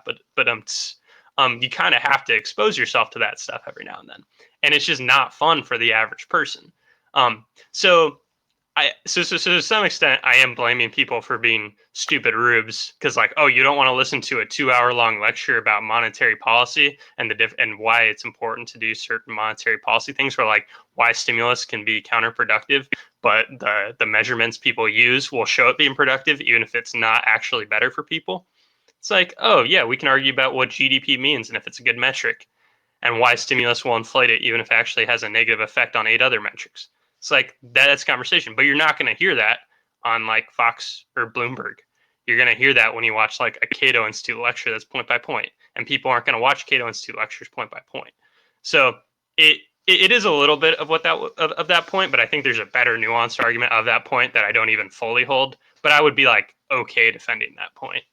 you kind of have to expose yourself to that stuff every now and then, and it's just not fun for the average person. So to some extent, I am blaming people for being stupid rubes because, like, oh, you don't want to listen to a 2 hour long lecture about monetary policy and and why it's important to do certain monetary policy things, or like why stimulus can be counterproductive, but the measurements people use will show it being productive even if it's not actually better for people. It's like, oh, yeah, we can argue about what GDP means and if it's a good metric and why stimulus will inflate it, even if it actually has a negative effect on 8 other metrics. It's like that's conversation, but you're not going to hear that on like Fox or Bloomberg. You're going to hear that when you watch like a Cato Institute lecture that's point by point, and people aren't going to watch Cato Institute lectures point by point. So it is a little bit of of that point, but I think there's a better nuanced argument of that point that I don't even fully hold. But I would be like okay defending that point.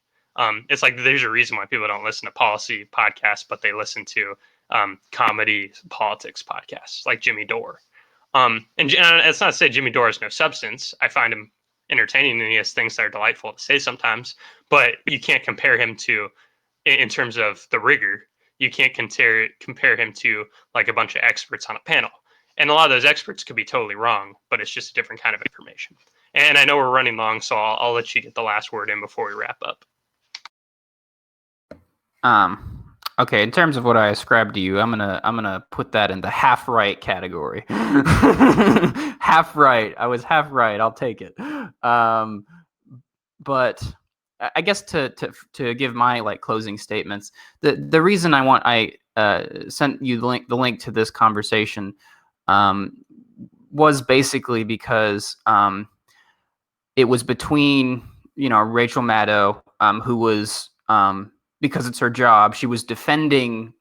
It's like there's a reason why people don't listen to policy podcasts, but they listen to comedy politics podcasts like Jimmy Dore. And it's not to say Jimmy Dore has no substance. I find him entertaining and he has things that are delightful to say sometimes, but you can't compare him to, in terms of the rigor, you can't compare him to like a bunch of experts on a panel. And a lot of those experts could be totally wrong, but it's just a different kind of information. And I know we're running long, so I'll let you get the last word in before we wrap up. Okay, in terms of what I ascribe to you, I'm gonna put that in the half right category. Half right. I was half right. I'll take it. But I guess to give my like closing statements, the reason I sent you the link to this conversation was basically because it was between Rachel Maddow, who was because it's her job, she was defending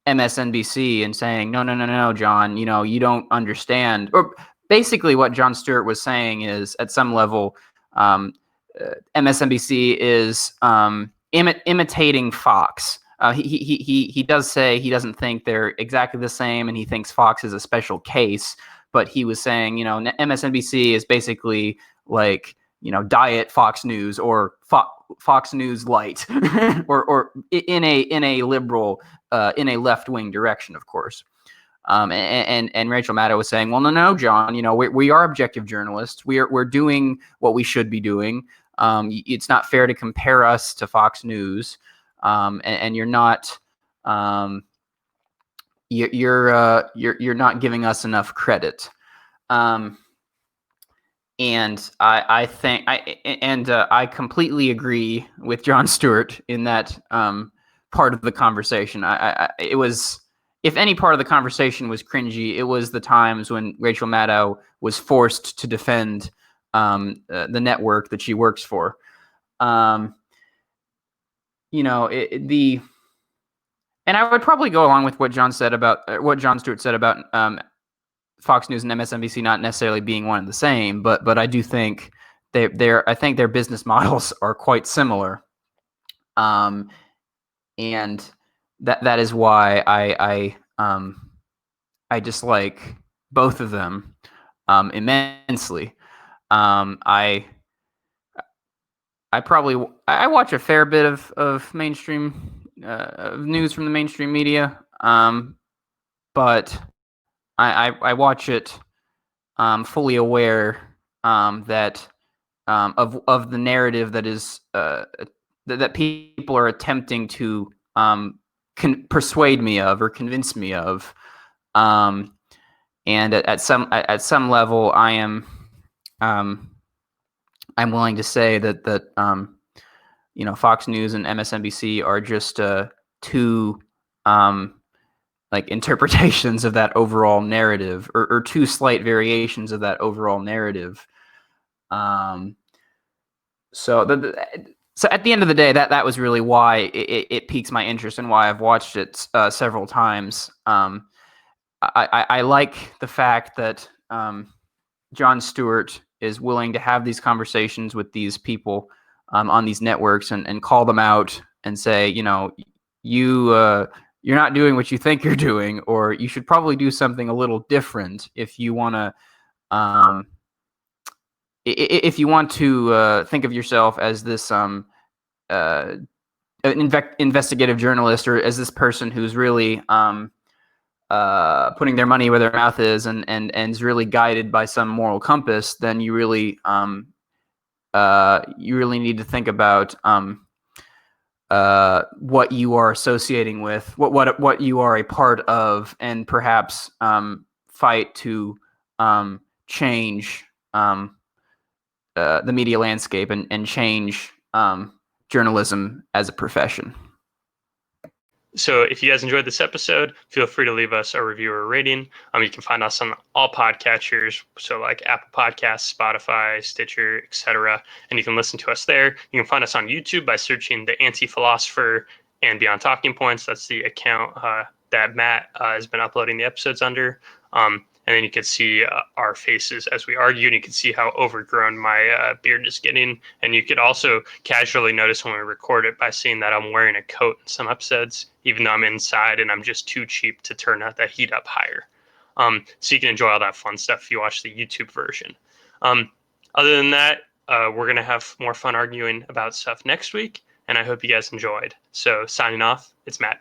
MSNBC and saying, no, John, you don't understand. Or basically what Jon Stewart was saying is, at some level, MSNBC is imitating Fox. He does say he doesn't think they're exactly the same, and he thinks Fox is a special case. But he was saying, MSNBC is basically like, diet Fox News or Fox News light, or in a liberal, in a left wing direction, of course. And Rachel Maddow was saying, well, no, John, we are objective journalists. We're doing what we should be doing. It's not fair to compare us to Fox News, and you're not. You're not giving us enough credit. And I think I completely agree with Jon Stewart in that part of the conversation. It was, if any part of the conversation was cringy, it was the times when Rachel Maddow was forced to defend the network that she works for. And I would probably go along with what Jon Stewart said about Fox News and MSNBC not necessarily being one and the same, but I do think I think their business models are quite similar, and that is why I dislike both of them immensely. I watch a fair bit of mainstream news from the mainstream media, but I watch it fully aware that of the narrative that is that people are attempting to persuade me of or convince me of, and at some level I am I'm willing to say that Fox News and MSNBC are just two like interpretations of that overall narrative, or two slight variations of that overall narrative. So so at the end of the day, that was really why it piques my interest and why I've watched it several times. I like the fact that Jon Stewart is willing to have these conversations with these people on these networks and call them out and say, you're not doing what you think you're doing, or you should probably do something a little different if you want to think of yourself as this investigative journalist, or as this person who's really putting their money where their mouth is and is really guided by some moral compass, then you really need to think about what you are associating with, what you are a part of, and perhaps fight to change the media landscape and change journalism as a profession. So if you guys enjoyed this episode, feel free to leave us a review or a rating. You can find us on all podcatchers, so like Apple Podcasts, Spotify, Stitcher, etc. And you can listen to us there. You can find us on YouTube by searching The Anti-Philosopher and Beyond Talking Points. That's the account that Matt has been uploading the episodes under. And then you can see our faces as we argue, and you can see how overgrown my beard is getting. And you could also casually notice when we record it by seeing that I'm wearing a coat in some episodes, even though I'm inside and I'm just too cheap to turn that heat up higher. So you can enjoy all that fun stuff if you watch the YouTube version. Other than that, we're going to have more fun arguing about stuff next week, and I hope you guys enjoyed. So signing off, it's Matt.